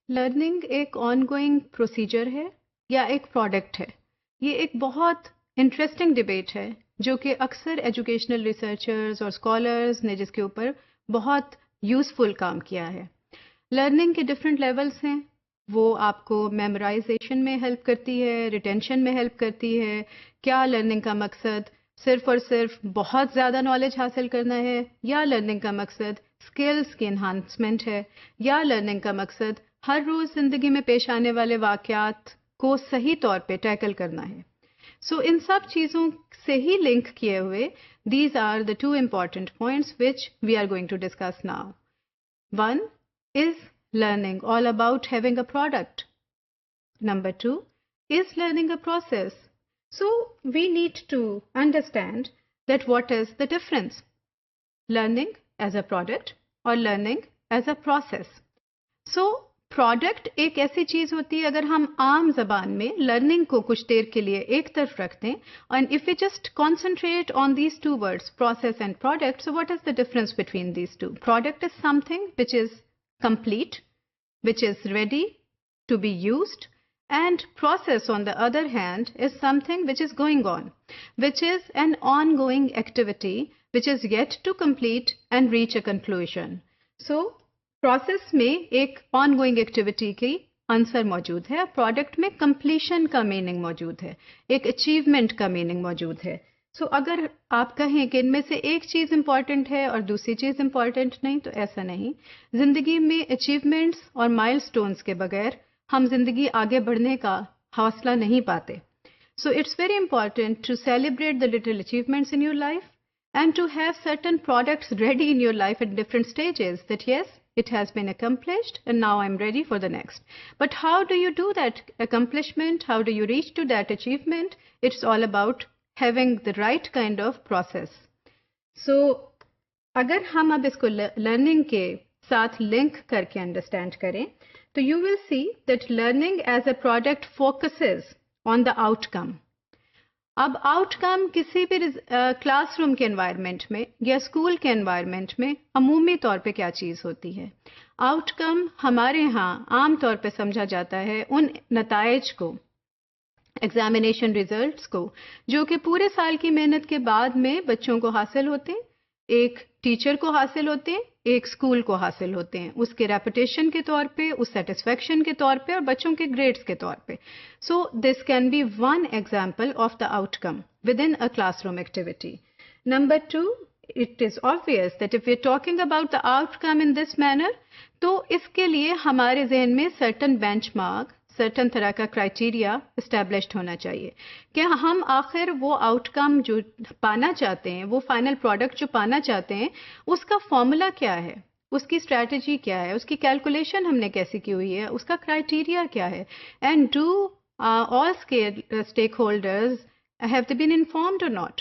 Learning एक ongoing procedure है या एक प्रोडक्ट है। ये एक बहुत इंटरेस्टिंग डिबेट है जो कि अक्सर एजुकेशनल रिसर्चर्स और स्कॉलर्स ने जिसके ऊपर बहुत यूज़फुल काम किया है। लर्निंग के डिफरेंट लेवल्स हैं। वो आपको मेमोराइजेशन में हेल्प करती है, रिटेंशन में हेल्प करती है। क्या लर्निंग का मकसद सिर्फ और सिर्फ बहुत ज़्यादा नॉलेज हासिल करना है, या लर्निंग का मकसद स्किल्स की इन्हांसमेंट है, या लर्निंग का मकसद हर रोज़ ज़िंदगी में पेश आने वाले वाक़यात को सही तौर पे टैकल करना है। सो इन सब चीज़ों से ही लिंक किए हुए these are the two important points which we are going to discuss now. One is learning all about having a product? Number two, is learning a process? So we need to understand that what is the difference? Learning as a product or learning as a process? So product एक ऐसी चीज होती है, अगर हम आम जबान में लर्निंग को कुछ देर के लिए एक तरफ रख दें, and if we just concentrate on these two words, process and product, so what is the difference between these two? Product is something which is complete, which is ready to be used, and process on the other hand is something which is going on, which is an ongoing activity which is yet to complete and reach a conclusion. So process में एक ongoing activity की answer मौजूद है, product में completion का meaning मौजूद है, एक अचीवमेंट का मीनिंग मौजूद है। सो अगर आप कहें कि इनमें से एक चीज़ इंपॉर्टेंट है और दूसरी चीज़ इंपॉर्टेंट नहीं, तो ऐसा नहीं। ज़िंदगी में अचीवमेंट्स और माइलस्टोन्स के बगैर हम ज़िंदगी आगे बढ़ने का हौसला नहीं पाते। So it's very important to celebrate the little achievements in your life and to have certain products ready in your life at different stages, that yes, it has been accomplished and now I'm ready for the next. But how do you do that accomplishment? How do you reach to that achievement? It's all about having the right kind of process. So अगर हम अब इसको learning के साथ link करके understand करें, तो you will see that learning as a product focuses on the outcome. अब आउटकम किसी भी क्लासरूम के एनवायरनमेंट में या स्कूल के एनवायरनमेंट में अमूमी तौर पे क्या चीज़ होती है? आउटकम हमारे यहाँ आम तौर पे समझा जाता है उन नताइज को, एग्जामिनेशन रिजल्ट्स को, जो कि पूरे साल की मेहनत के बाद में बच्चों को हासिल होते हैं, एक टीचर को हासिल होते हैं, एक स्कूल को हासिल होते हैं, उसके रेपुटेशन के तौर पे, उस सेटिस्फेक्शन के तौर पे और बच्चों के ग्रेड्स के तौर पे। So this can be one example of the outcome within a classroom activity. Number two, it is obvious that if we are talking about the outcome in this manner, तो इसके लिए हमारे जहन में certain benchmark, certain तरह का criteria established होना चाहिए कि हम आखिर वो आउटकम जो पाना चाहते हैं, वो फाइनल प्रोडक्ट जो पाना चाहते हैं, उसका फॉर्मूला क्या है, उसकी स्ट्रैटेजी क्या है, उसकी कैलकुलेशन हमने कैसी की हुई है, उसका क्राइटेरिया क्या है, and do all stakeholders have they been informed or not?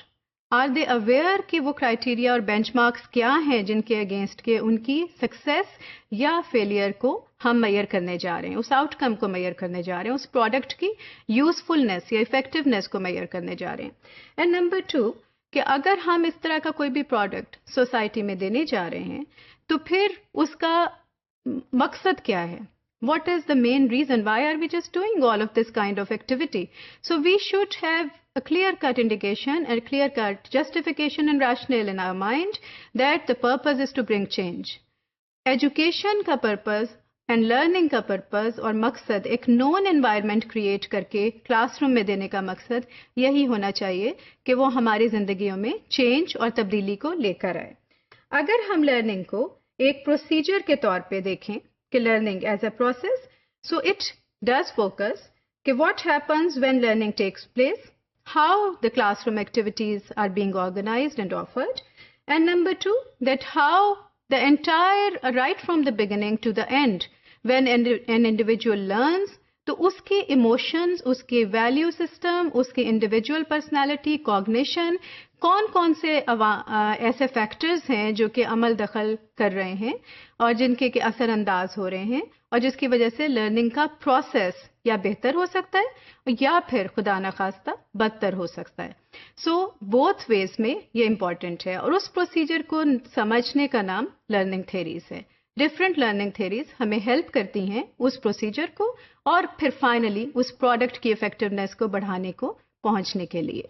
Are they aware कि वो क्राइटेरिया और बेंचमार्क्स क्या हैं जिनके अगेंस्ट के उनकी सक्सेस या फेलियर को हम मेजर करने जा रहे हैं, उस आउटकम को मेजर करने जा रहे हैं, उस प्रोडक्ट की यूजफुलनेस या इफेक्टिवनेस को मेजर करने जा रहे हैं। एंड नंबर टू, कि अगर हम इस तरह का कोई भी प्रोडक्ट सोसाइटी में देने जा रहे हैं, तो फिर उसका मकसद क्या है? What is the main reason? Why are we just doing all of this kind of activity? So we should have a clear-cut indication and clear-cut justification and rationale in our mind that the purpose is to bring change. Education का purpose and learning का purpose और मकसद एक known environment create करके classroom में देने का मकसद यही होना चाहिए कि वो हमारी ज़िंदगियों में change और तब्दीली को लेकर आए। अगर हम learning को एक procedure के तौर पे देखें, learning as a process, so it does focus what happens when learning takes place, how the classroom activities are being organized and offered, and number two, that how the entire right from the beginning to the end when an individual learns, तो उसके emotions, उसके value system, उसके individual personality, cognition, कौन कौन से ऐसे factors हैं जो कि अमल दखल कर रहे हैं और जिनके के असरअंदाज हो रहे हैं और जिसकी वजह से लर्निंग का प्रोसेस या बेहतर हो सकता है या फिर खुदा न खास्ता बदतर हो सकता है। सो बोथ वेज में ये इम्पॉर्टेंट है और उस प्रोसीजर को समझने का नाम लर्निंग थेरीज है। डिफरेंट लर्निंग थ्योरीज हमें हेल्प करती हैं उस प्रोसीजर को और फिर फाइनली उस प्रोडक्ट की इफेक्टिवनेस को बढ़ाने को पहुंचने के लिए।